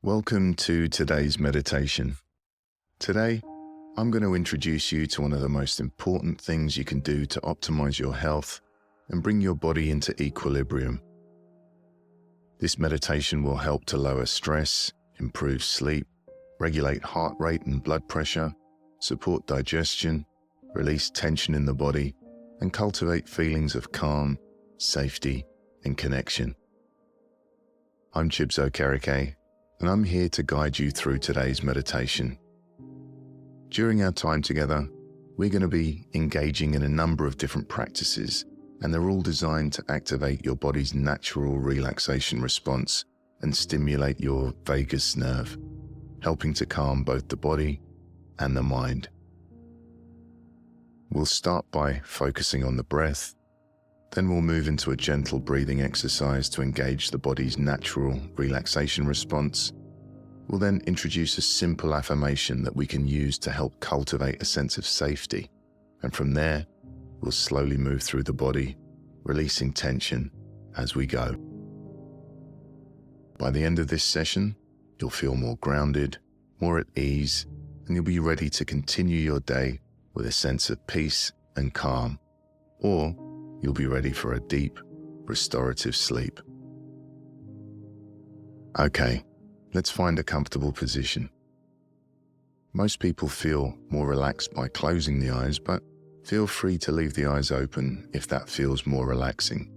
Welcome to today's meditation. Today, I'm going to introduce you to one of the most important things you can do to optimize your health and bring your body into equilibrium. This meditation will help to lower stress, improve sleep, regulate heart rate and blood pressure, support digestion, release tension in the body, and cultivate feelings of calm, safety, and connection. I'm Chibs Okereke, and I'm here to guide you through today's meditation. During our time together, we're going to be engaging in a number of different practices, and they're all designed to activate your body's natural relaxation response and stimulate your vagus nerve, helping to calm both the body and the mind. We'll start by focusing on the breath, then we'll move into a gentle breathing exercise to engage the body's natural relaxation response. We'll then introduce a simple affirmation that we can use to help cultivate a sense of safety. And from there, we'll slowly move through the body, releasing tension as we go. By the end of this session, you'll feel more grounded, more at ease, and you'll be ready to continue your day with a sense of peace and calm. Or you'll be ready for a deep, restorative sleep. Okay, let's find a comfortable position. Most people feel more relaxed by closing the eyes, but feel free to leave the eyes open if that feels more relaxing.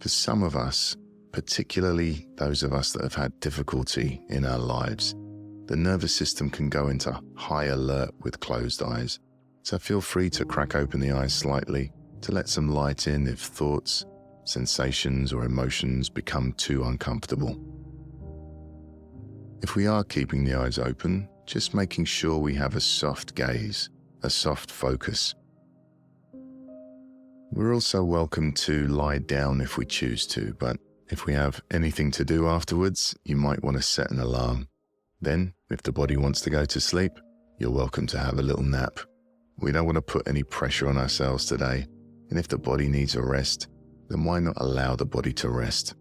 For some of us, particularly those of us that have had difficulty in our lives, the nervous system can go into high alert with closed eyes. So feel free to crack open the eyes slightly to let some light in if thoughts, sensations, or emotions become too uncomfortable. If we are keeping the eyes open, just making sure we have a soft gaze, a soft focus. We're also welcome to lie down if we choose to, but if we have anything to do afterwards, you might want to set an alarm. Then, if the body wants to go to sleep, you're welcome to have a little nap. We don't want to put any pressure on ourselves today. And if the body needs a rest, then why not allow the body to rest?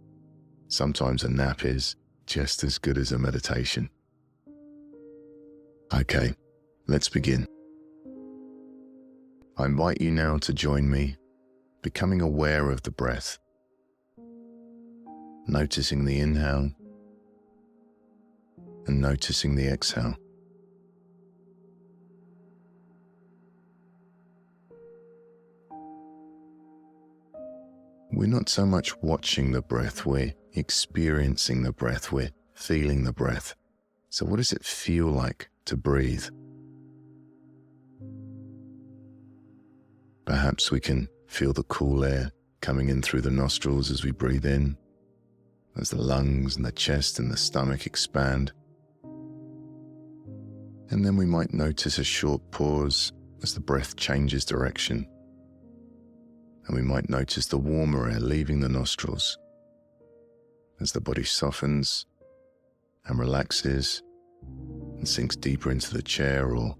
Sometimes a nap is just as good as a meditation. Okay, let's begin. I invite you now to join me, becoming aware of the breath, noticing the inhale and noticing the exhale. We're not so much watching the breath, we're experiencing the breath, we're feeling the breath. So what does it feel like to breathe? Perhaps we can feel the cool air coming in through the nostrils as we breathe in, as the lungs and the chest and the stomach expand. And then we might notice a short pause as the breath changes direction. And we might notice the warmer air leaving the nostrils as the body softens and relaxes and sinks deeper into the chair or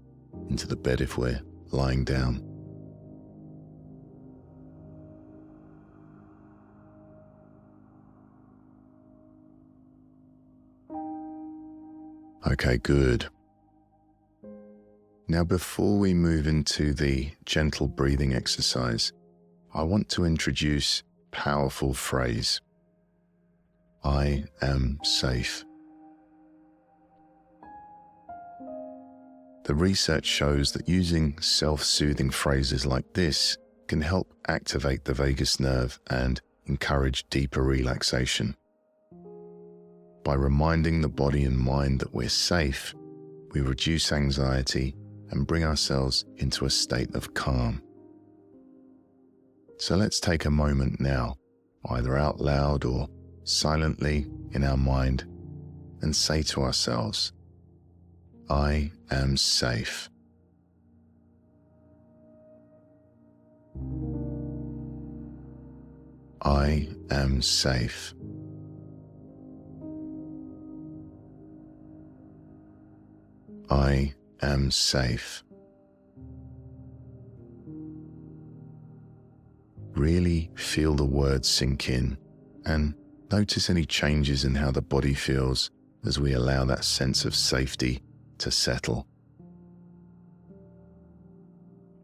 into the bed if we're lying down. Okay, good. Now, before we move into the gentle breathing exercise, I want to introduce a powerful phrase. I am safe. The research shows that using self-soothing phrases like this can help activate the vagus nerve and encourage deeper relaxation. By reminding the body and mind that we're safe, we reduce anxiety and bring ourselves into a state of calm. So let's take a moment now, either out loud or silently in our mind, and say to ourselves, I am safe. I am safe. I am safe. Really feel the words sink in and notice any changes in how the body feels as we allow that sense of safety to settle.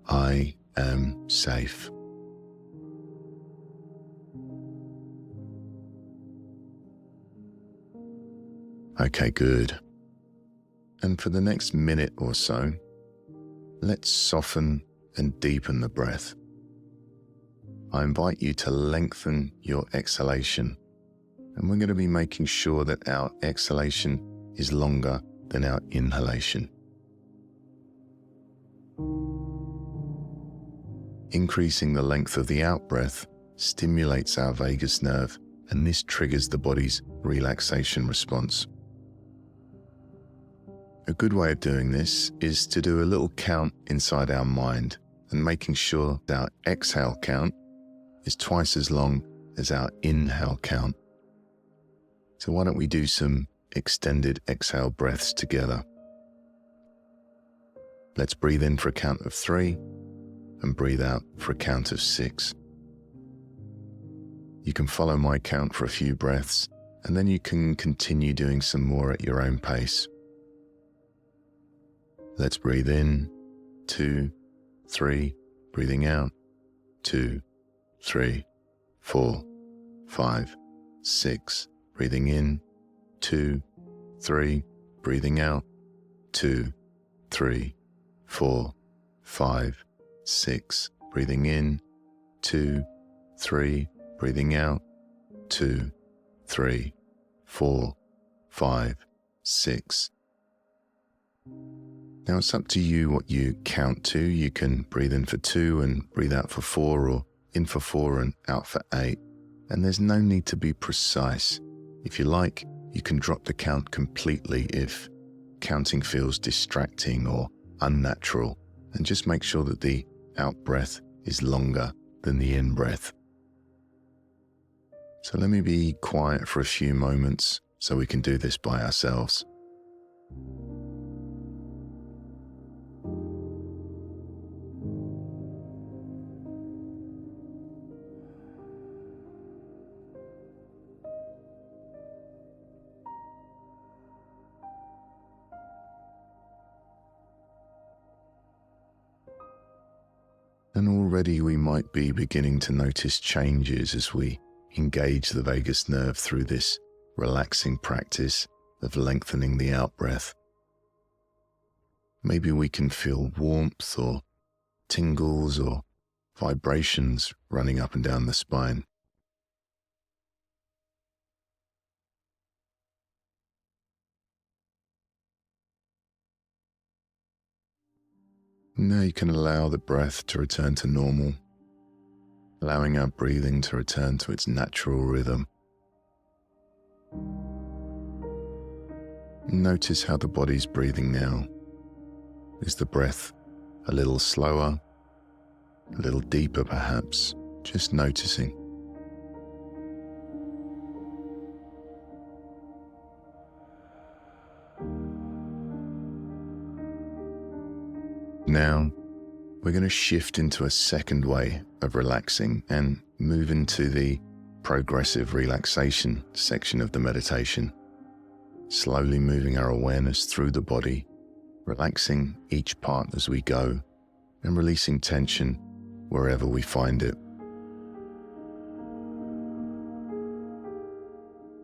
I am safe. Okay, good. And for the next minute or so, let's soften and deepen the breath. I invite you to lengthen your exhalation, and we're going to be making sure that our exhalation is longer than our inhalation. Increasing the length of the out-breath stimulates our vagus nerve, and this triggers the body's relaxation response. A good way of doing this is to do a little count inside our mind and making sure that our exhale count is twice as long as our inhale count. So why don't we do some extended exhale breaths together? Let's breathe in for a count of 3 and breathe out for a count of 6. You can follow my count for a few breaths, and then you can continue doing some more at your own pace. Let's breathe in, 2, 3, breathing out, 2, 3, 4, 5, 6, breathing in, 2, 3, breathing out, 2, 3, 4, 5, 6, breathing in, 2, 3, breathing out, 2, 3, 4, 5, 6. Now it's up to you what you count to. You can breathe in for 2 and breathe out for 4, or in for 4 and out for 8. And there's no need to be precise. If you like, you can drop the count completely if counting feels distracting or unnatural, and just make sure that the out breath is longer than the in breath. So let me be quiet for a few moments so we can do this by ourselves. And already we might be beginning to notice changes as we engage the vagus nerve through this relaxing practice of lengthening the out-breath. Maybe we can feel warmth or tingles or vibrations running up and down the spine. Now you can allow the breath to return to normal, allowing our breathing to return to its natural rhythm. Notice how the body's breathing now. Is the breath a little slower, a little deeper perhaps? Just noticing. Now, we're going to shift into a second way of relaxing and move into the progressive relaxation section of the meditation, slowly moving our awareness through the body, relaxing each part as we go, and releasing tension wherever we find it.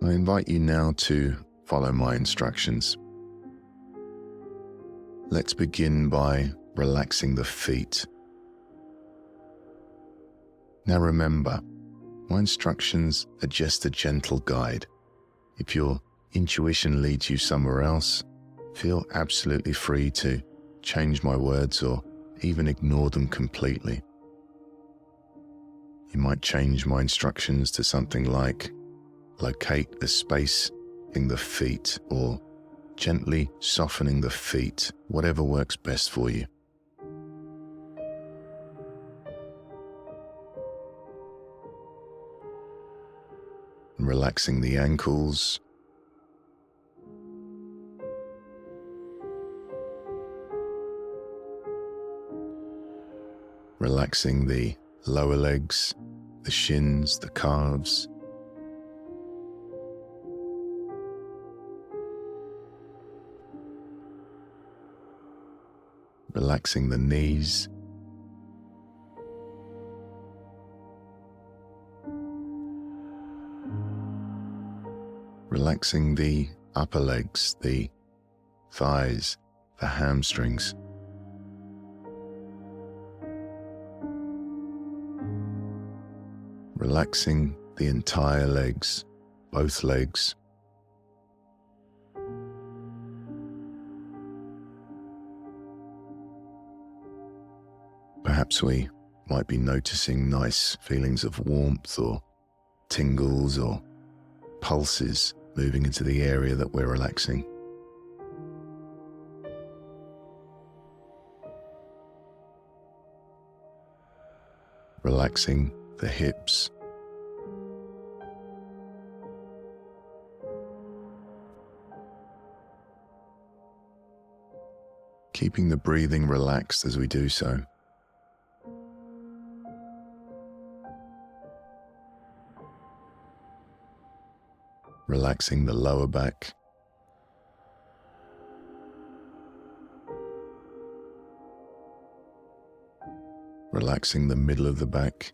I invite you now to follow my instructions. Let's begin by relaxing the feet. Now remember, my instructions are just a gentle guide. If your intuition leads you somewhere else, feel absolutely free to change my words or even ignore them completely. You might change my instructions to something like, locate the space in the feet, or gently softening the feet, whatever works best for you. Relaxing the ankles, relaxing the lower legs, the shins, the calves, relaxing the knees, relaxing the upper legs, the thighs, the hamstrings, relaxing the entire legs, both legs. Perhaps we might be noticing nice feelings of warmth or tingles or pulses moving into the area that we're relaxing. Relaxing the hips, keeping the breathing relaxed as we do so. Relaxing the lower back, relaxing the middle of the back,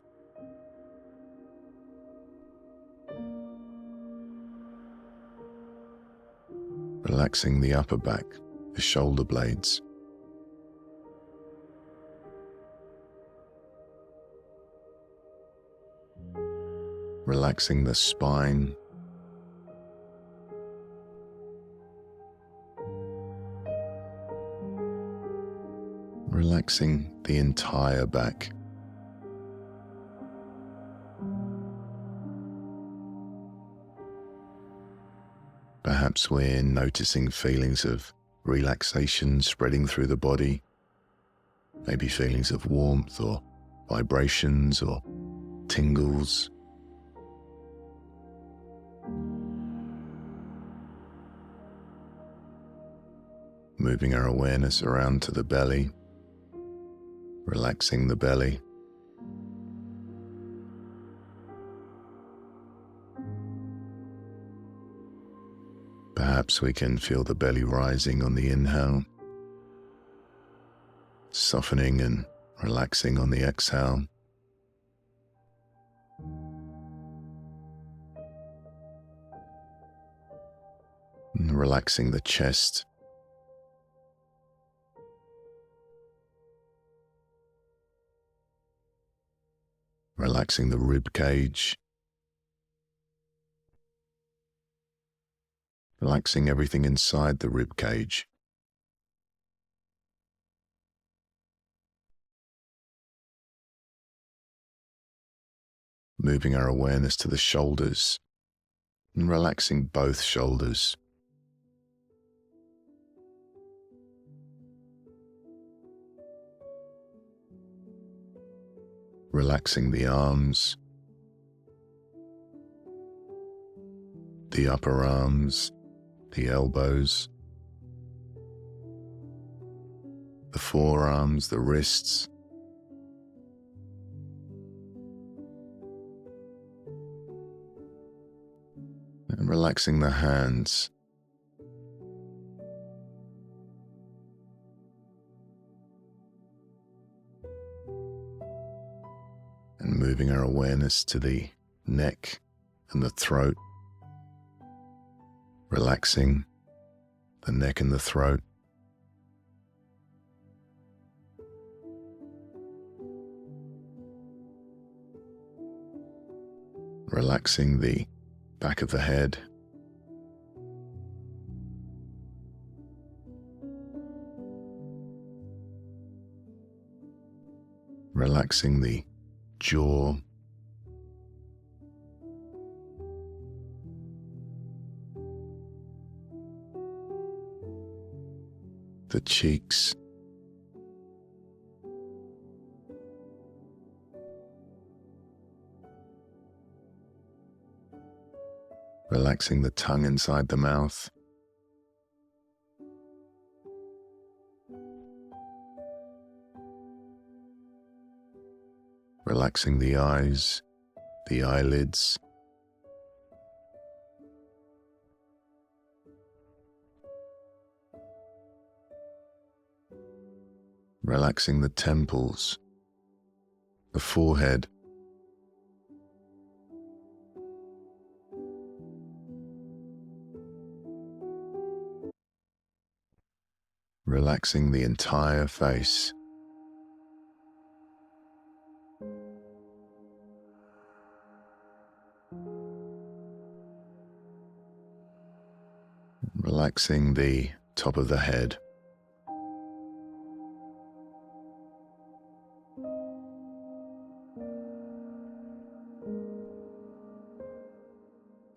relaxing the upper back, the shoulder blades, relaxing the spine, relaxing the entire back. Perhaps we're noticing feelings of relaxation spreading through the body, maybe feelings of warmth or vibrations or tingles. Moving our awareness around to the belly, relaxing the belly. Perhaps we can feel the belly rising on the inhale, softening and relaxing on the exhale. And relaxing the chest, relaxing the rib cage, relaxing everything inside the rib cage. Moving our awareness to the shoulders and relaxing both shoulders. Relaxing the arms, the upper arms, the elbows, the forearms, the wrists, and relaxing the hands. And moving our awareness to the neck and the throat, relaxing the neck and the throat. Relaxing the back of the head. Relaxing the jaw. The cheeks. Relaxing the tongue inside the mouth. Relaxing the eyes, the eyelids. relaxing the temples, the forehead, relaxing the entire face. Relaxing the top of the head.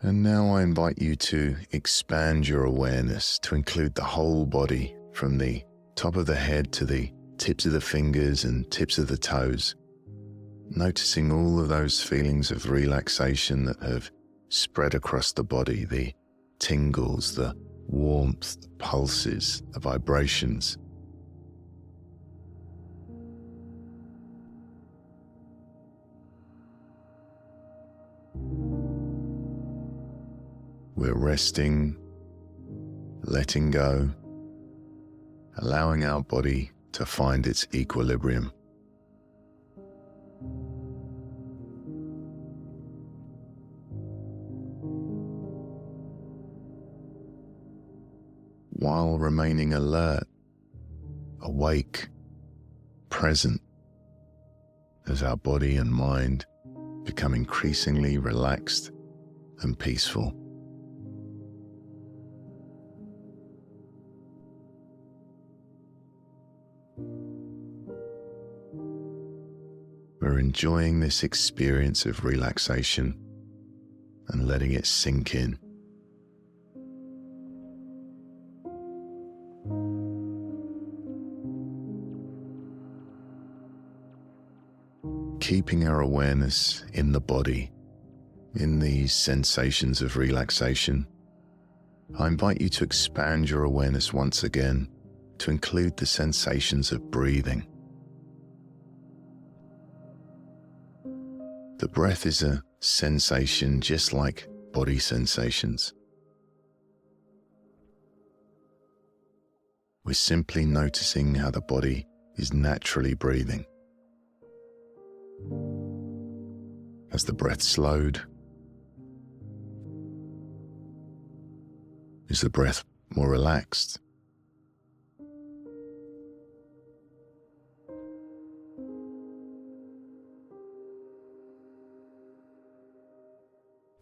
And now I invite you to expand your awareness to include the whole body, from the top of the head to the tips of the fingers and tips of the toes, noticing all of those feelings of relaxation that have spread across the body, the tingles, the warmth, the pulses, the vibrations. We're resting, letting go, allowing our body to find its equilibrium. While remaining alert, awake, present, as our body and mind become increasingly relaxed and peaceful. We're enjoying this experience of relaxation and letting it sink in. Keeping our awareness in the body, in these sensations of relaxation, I invite you to expand your awareness once again to include the sensations of breathing. The breath is a sensation just like body sensations. We're simply noticing how the body is naturally breathing. Has the breath slowed? Is the breath more relaxed?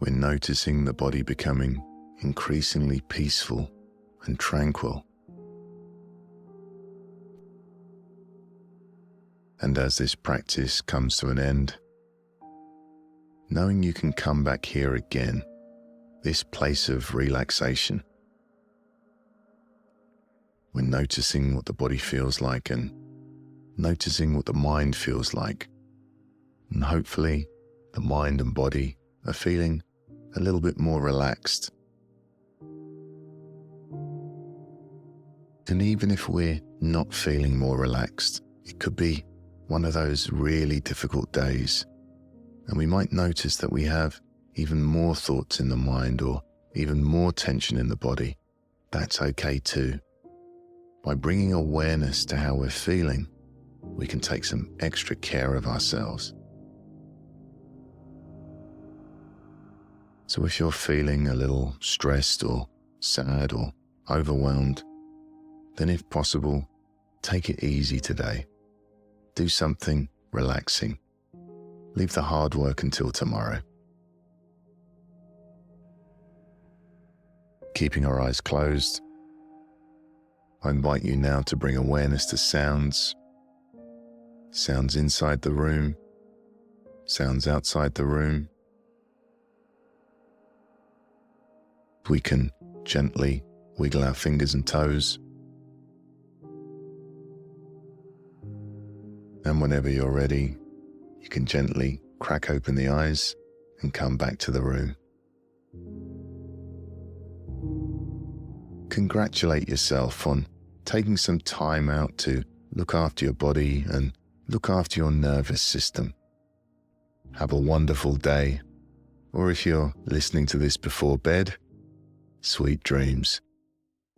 We're noticing the body becoming increasingly peaceful and tranquil. And as this practice comes to an end, knowing you can come back here again, this place of relaxation, we're noticing what the body feels like and noticing what the mind feels like. And hopefully the mind and body are feeling a little bit more relaxed. And even if we're not feeling more relaxed, it could be one of those really difficult days, and we might notice that we have even more thoughts in the mind or even more tension in the body. That's okay too. By bringing awareness to how we're feeling, we can take some extra care of ourselves. So if you're feeling a little stressed or sad or overwhelmed, then if possible, take it easy today. Do something relaxing. Leave the hard work until tomorrow. Keeping our eyes closed, I invite you now to bring awareness to sounds. Sounds inside the room, sounds outside the room. We can gently wiggle our fingers and toes. And whenever you're ready, you can gently crack open the eyes and come back to the room. Congratulate yourself on taking some time out to look after your body and look after your nervous system. Have a wonderful day, or if you're listening to this before bed, sweet dreams.